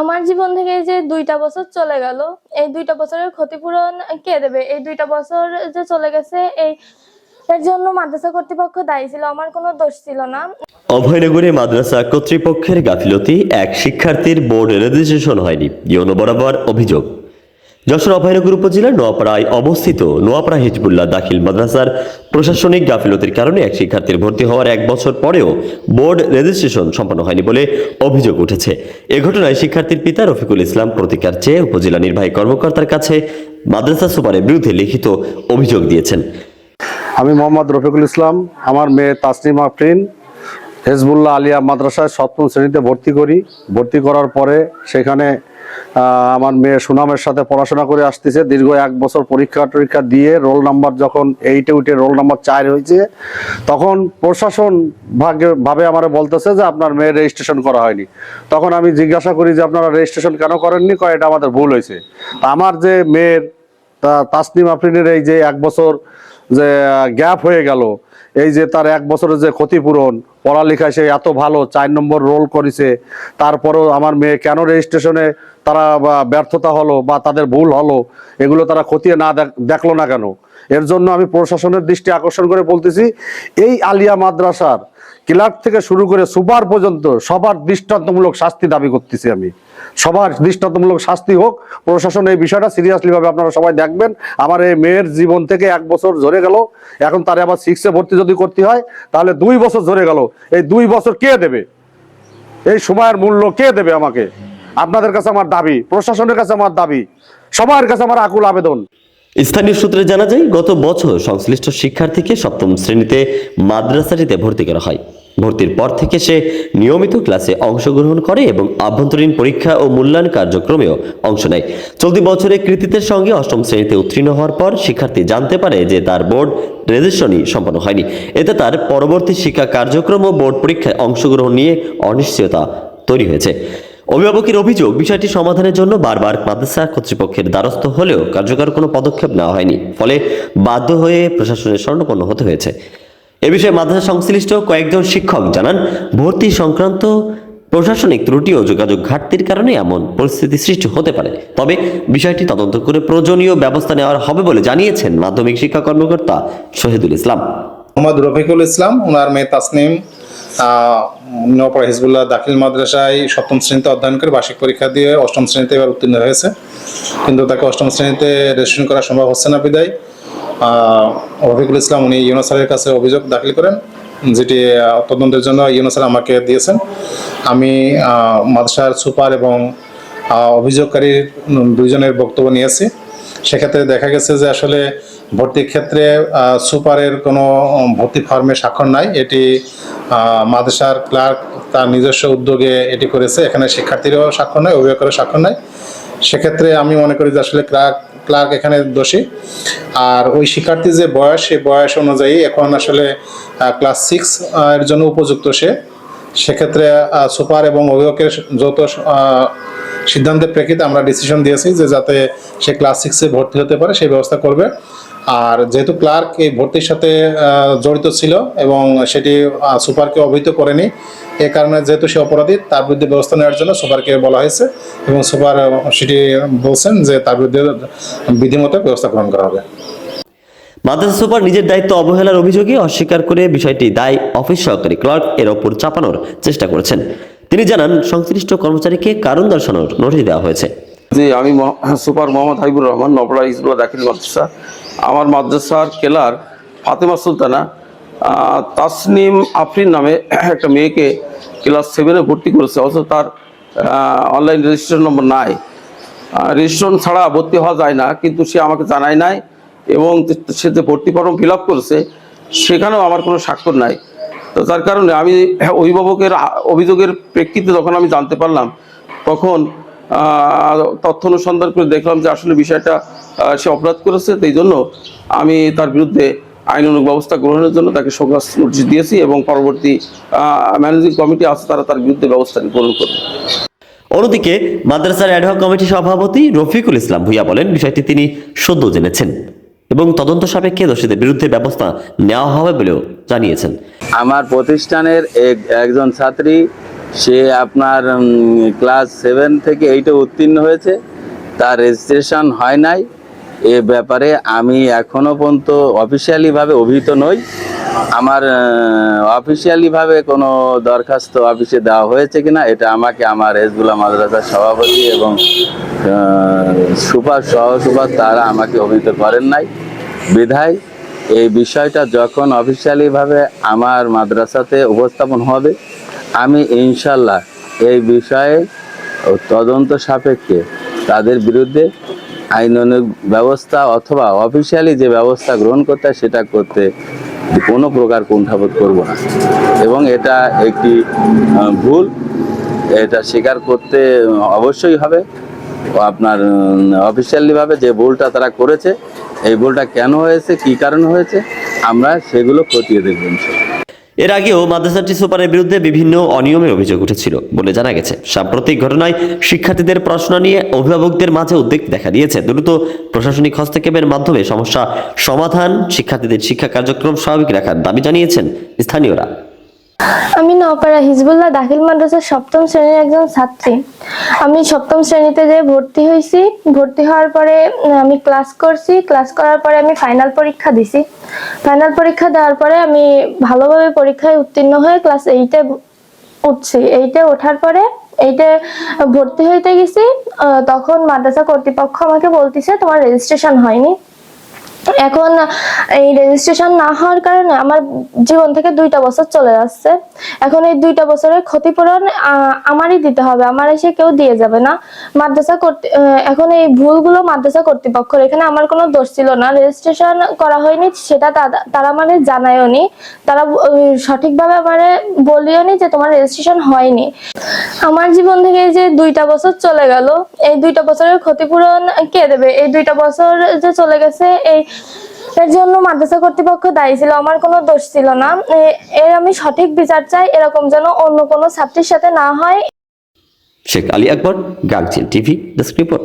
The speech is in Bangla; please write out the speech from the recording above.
আমার জীবন থেকে এই যে 2টা বছর চলে গেল, এই 2টা বছরের ক্ষতিপূরণ কে দেবে? এই 2টা বছর যে চলে গেছে, এর জন্য মাদ্রাসা কর্তৃপক্ষ দায়ী ছিল, আমার কোনো দোষ ছিল না। অভয়নগরে মাদ্রাসা কর্তৃপক্ষের গাফিলতি, এক শিক্ষার্থীর বোর্ড রেজিস্ট্রেশন হয়নি, ইউনো বরাবর অভিযোগ। যশোর অভয়নগর উপজেলার নোয়াপাড়ায় অবস্থিত নোয়াপাড়া হিজবুল্লাহ দাখিল মাদ্রাসার প্রশাসনিক গাফিলতির কারণে এক শিক্ষার্থীর ভর্তি হওয়ার 1 বছর পরেও বোর্ড রেজিস্ট্রেশন সম্পন্ন হয়নি বলে অভিযোগ উঠেছে। এ ঘটনায় শিক্ষার্থীর পিতা রফিকুল ইসলাম প্রতিকার চেয়ে উপজেলা নির্বাহী কর্মকর্তার কাছে মাদ্রাসা সুপারের বিরুদ্ধে লিখিত অভিযোগ দিয়েছেন। আমি মোহাম্মদ রফিকুল ইসলাম, আমার মেয়ে তাসনিম আফরিন হিজবুল্লাহ আলিয়া মাদ্রাসায় 7ম শ্রেণীতে ভর্তি করার পরে সেখানে আমার মেয়ে সুনামের সাথে পড়াশোনা করে আসতেছে। দীর্ঘ 1 বছর পরীক্ষা দিয়ে রোল নাম্বার যখন 8-এ উঠে রোল নাম্বার 4 হয়েছে, তখন প্রশাসন ভাবে আমার বলতেছে যে আপনার মেয়ের রেজিস্ট্রেশন করা হয়নি। তখন আমি জিজ্ঞাসা করি যে আপনারা রেজিস্ট্রেশন কেন করেননি? কয় এটা আমাদের ভুল হয়েছে। আমার যে মেয়ের তাসনিম আফরিনের এই যে 1 বছর যে গ্যাপ হয়ে গেল, এই যে তার 1 বছরের যে ক্ষতিপূরণ, পড়ালেখায় সে এত ভালো 4 নম্বর রোল করেছে, তারপরেও আমার মেয়ে কেন রেজিস্ট্রেশনে তারা ব্যর্থতা হলো বা তাদের ভুল হলো, এগুলো তারা খতিয়ে না দেখলো না কেন? এর জন্য আমি প্রশাসনের দৃষ্টি আকর্ষণ করে বলতেছি, এই আলিয়া মাদ্রাসার ক্লার্ক থেকে শুরু করে সুপার পর্যন্ত সবার দৃষ্টান্তমূলক শাস্তি দাবি করতেছি। আমি সবার দৃষ্টান্তমূলক শাস্তি হোক। প্রশাসন এই বিষয়টা সিরিয়াসলি ভাবে আপনারা সবাই দেখবেন। আমার এই মেয়ের জীবন থেকে 1 বছর ঝরে গেল, এখন তারে আবার 6-এ ভর্তি যদি করতে হয় তাহলে 2 বছর ঝরে গেল। এই 2 বছর কে দেবে? এই সময়ের মূল্য কে দেবে আমাকে? আপনাদের কাছে আমার দাবি, প্রশাসনের কাছে আমার দাবি, সবার কাছে আমার আকুল আবেদন। স্থানীয় সূত্রে জানা যায়, গত বছর সংশ্লিষ্ট শিক্ষার্থীকে 7ম শ্রেণীতে মাদ্রাসাটিতে ভর্তি করা হয়। ভর্তির পর থেকে সে নিয়মিত ক্লাসে অংশগ্রহণ করে এবং আভ্যন্তরীণ পরীক্ষা ও মূল্যায়ন কার্যক্রমেও অংশ নেয়। চলতি বছরে কৃতিত্বের সঙ্গে 8ম শ্রেণীতে উত্তীর্ণ হওয়ার পর শিক্ষার্থী জানতে পারে যে তার বোর্ড রেজিস্ট্রেশনই সম্পন্ন হয়নি। এতে তার পরবর্তী শিক্ষা কার্যক্রম ও বোর্ড পরীক্ষায় অংশগ্রহণ নিয়ে অনিশ্চয়তা তৈরি হয়েছে। অভিভাবকের অভিযোগ, বিষয়টি সমাধানের জন্য বারবার মাদ্রাসা কর্তৃপক্ষের দ্বারস্থ হলেও কার্যকর কোনো পদক্ষেপ নেওয়া হয়নি, ফলে বাধ্য হয়ে প্রশাসনের শরণাপন্ন হতে হয়েছে। এ বিষয়ে মাদ্রাসা সংশ্লিষ্ট কয়েকজন শিক্ষক জানান, ভর্তি সংক্রান্ত প্রশাসনিক ত্রুটি ও যোগাযোগ ঘাটতির কারণে এমন পরিস্থিতি সৃষ্টি হতে পারে। তবে বিষয়টি তদন্ত করে প্রয়োজনীয় ব্যবস্থা নেওয়া হবে বলে জানিয়েছেন মাধ্যমিক শিক্ষা কর্মকর্তা শহীদুল ইসলাম। মোহাম্মদ রফিকুল ইসলাম, ওনার মেয়ে তাসনিম নোয়াপাড়া হিজবুল্লাহ দাখিল মাদ্রাসায় 7ম শ্রেণীতে অধ্যয়ন করে বার্ষিক পরীক্ষা দিয়ে 8ম শ্রেণীতে এবার উত্তীর্ণ হয়েছে, কিন্তু তাকে 8ম শ্রেণীতে রেজিস্ট্রেশন করা সম্ভব হচ্ছে না বিদায় রফিকুল ইসলাম উনি ইউনো স্যারের কাছে অভিযোগ দাখিল করেন, যেটি তদন্তের জন্য ইউনো স্যার আমাকে দিয়েছেন। আমি মাদ্রাসার সুপার এবং অভিযোগকারী 2 জনের বক্তব্য নিয়েছি। সেক্ষেত্রে দেখা গেছে যে আসলে ভর্তির ক্ষেত্রে সুপারের কোনো ভর্তি ফর্মে স্বাক্ষর নাই, এটি মাদ্রাসার ক্লার্ক তার নিজস্ব উদ্যোগে এটি করেছে। এখানে শিক্ষার্থীরও স্বাক্ষর নাই, অভিভাবকেরও স্বাক্ষর নাই। সেক্ষেত্রে আমি মনে করি যে আসলে ক্লার্ক এখানে দোষী। আর ওই শিক্ষার্থীর যে বয়স, সেই বয়স অনুযায়ী এখন আসলে ক্লাস 6 এর জন্য উপযুক্ত সে। সেক্ষেত্রে সুপার এবং অভিভাবকের যৌথ সিদ্ধান্তের প্রেক্ষিতে আমরা ডিসিশন দিয়েছি যে যাতে সে ক্লাস 6-এ ভর্তি হতে পারে সেই ব্যবস্থা করবে। আর যেহেতু ক্লার্ক এই ভর্তির সাথে জড়িত ছিল এবং সেটি সুপারকে অবহিত করেনি, এ কারণে যেহেতু সে অপরাধী, তার বিরুদ্ধে ব্যবস্থা নেওয়ার জন্য সুপারকে বলা হয়েছে এবং সুপার সেটি বলছেন যে তার বিরুদ্ধে বিধিমতো ব্যবস্থা গ্রহণ করা হবে। মাদ্রাসা সুপার নিজের দায়িত্ব অবহেলার অভিযোগে অস্বীকার করে বিষয়টি দায় অফিস সহকারী ক্লার্ক এর ওপর চাপানোর চেষ্টা করেছেন। তিনি জানান, সংশ্লিষ্ট কর্মচারীকে কারণ দর্শানোর নোটিশ দেওয়া হয়েছে। জি, আমি সুপার মোহাম্মদ হাবিবুর রহমান, নোয়াপাড়া হিজবুল্লাহ দাখিল মাদ্রাসা। আমার মাদ্রাসার ক্লার্ক ফাতেমা সুলতানা তাসনিম আফরিন নামে একটা মেয়েকে ক্লাস 7-এ ভর্তি করেছে, অথচ তার অনলাইন রেজিস্ট্রেশন নম্বর নাই। রেজিস্ট্রেশন ছাড়া ভর্তি হওয়া যায় না, কিন্তু সে আমাকে জানায় নাই এবং সে যে ভর্তি ফর্ম ফিল আপ করেছে সেখানেও আমার কোনো স্বাক্ষর নাই। তো যার কারণে আমি অভিভাবকের অভিযোগের প্রেক্ষিতে যখন আমি জানতে পারলাম, তখন তথ্য অনুসন্ধান করে দেখলাম যে আসলে বিষয়টা সে অপরাধ করেছে। এই জন্য আমি তার বিরুদ্ধে আইনানুগ ব্যবস্থা গ্রহণের জন্য তাকে সকাশ নোটিশ দিয়েছি এবং পরবর্তী ম্যানেজিং কমিটি আছে, তারা তার বিরুদ্ধে ব্যবস্থা গ্রহণ করবে। অন্যদিকে মাদ্রাসার অ্যাডহক কমিটির সভাপতি রফিকুল ইসলাম ভূঁইয়া বলেন, বিষয়টি তিনি সদ্য জেনেছেন এবং তদন্ত সাপেক্ষে দোষীদের বিরুদ্ধে ব্যবস্থা নেওয়া হবে বলেও জানিয়েছেন। আমার প্রতিষ্ঠানের একজন ছাত্রী সে আপনার ক্লাস 7 থেকে 8-এ উত্তীর্ণ হয়েছে, তার রেজিস্ট্রেশন হয় নাই। এ ব্যাপারে আমি এখনো পর্যন্ত অফিসিয়ালিভাবে অভিহিত নই। আমার অফিসিয়ালিভাবে কোনো দরখাস্ত অফিসে দেওয়া হয়েছে কিনা এটা আমাকে আমার হেজবুল্লাহ মাদ্রাসার সভাপতি এবং সুপার সহসুপার তারা আমাকে অভিহিত করেন নাই। বিধায় এই বিষয়টা যখন অফিসিয়ালিভাবে আমার মাদ্রাসাতে উপস্থাপন হবে, আমি ইনশাল্লাহ এই বিষয়ে তদন্ত সাপেক্ষে তাদের বিরুদ্ধে আইনানুগ ব্যবস্থা অথবা অফিসিয়ালি যে ব্যবস্থা গ্রহণ করতে হয় সেটা করতে কোনো প্রকার কুণ্ঠাবোধ করব না। এবং এটা একটি ভুল, এটা স্বীকার করতে অবশ্যই হবে। আপনার অফিসিয়ালিভাবে যে ভুলটা তারা করেছে, এই ভুলটা কেন হয়েছে, কী কারণে হয়েছে, আমরা সেগুলো খতিয়ে দেখব ইনশাল্লাহ। এর আগেও মাদ্রাসাটি সুপারের বিরুদ্ধে বিভিন্ন অনিয়মের অভিযোগ উঠেছিল বলে জানা গেছে। সাম্প্রতিক ঘটনায় শিক্ষার্থীদের পড়াশোনা নিয়ে অভিভাবকদের মাঝে উদ্বেগ দেখা দিয়েছে। দ্রুত প্রশাসনিক হস্তক্ষেপের মাধ্যমে সমস্যা সমাধান, শিক্ষার্থীদের শিক্ষা কার্যক্রম স্বাভাবিক রাখার দাবি জানিয়েছেন স্থানীয়রা। আমি নওপাড়া হিজবুল্লাহ দাখিল মাদ্রাসার 7ম শ্রেণীর একজন ছাত্রী। আমি 7ম শ্রেণীতে যে ভর্তি হয়েছি, ভর্তি হওয়ার পরে আমি ক্লাস করছি। ক্লাস করার পরে আমি ফাইনাল পরীক্ষা দিছি। ফাইনাল পরীক্ষা দেওয়ার পরে আমি ভালোভাবে পরীক্ষায় উত্তীর্ণ হয়ে ক্লাস 8-এ উঠছি। 8-এ ওঠার পরে 8-এ ভর্তি হইতে গেছি, তখন মাদ্রাসা কর্তৃপক্ষ আমাকে বলতেছে তোমার রেজিস্ট্রেশন হয়নি। এখন এই রেজিস্ট্রেশন না হওয়ার কারণে আমার জীবন থেকে 2টা বছর চলে যাচ্ছে। এখন এই 2টা বছরের ক্ষতিপূরণ আমারই দিতে হবে, আমার এসে কেউ দিয়ে যাবে না। এখন এই ভুলগুলো মাদ্রাসা কর্তৃপক্ষের, এখানে আমার কোনো দোষ ছিল না। রেজিস্ট্রেশন করা হয়নি সেটা তারা মানে জানায়ও নি, তারা সঠিকভাবে আমারে বলিও নি যে তোমার রেজিস্ট্রেশন হয়নি। আমার জীবন থেকে এই যে 2টা বছর চলে গেল, এই 2টা বছরের ক্ষতিপূরণ কে দেবে? এই 2টা বছর যে চলে গেছে এর জন্য মাদ্রাসা কর্তৃপক্ষ দায়ী ছিল, আমার কোনো দোষ ছিল না। এর আমি সঠিক বিচার চাই, এরকম যেন অন্য কোনো ছাত্রীর সাথে না হয়। শেখ আলী আকবর, গাংচিল টিভি, ডেস্ক রিপোর্ট।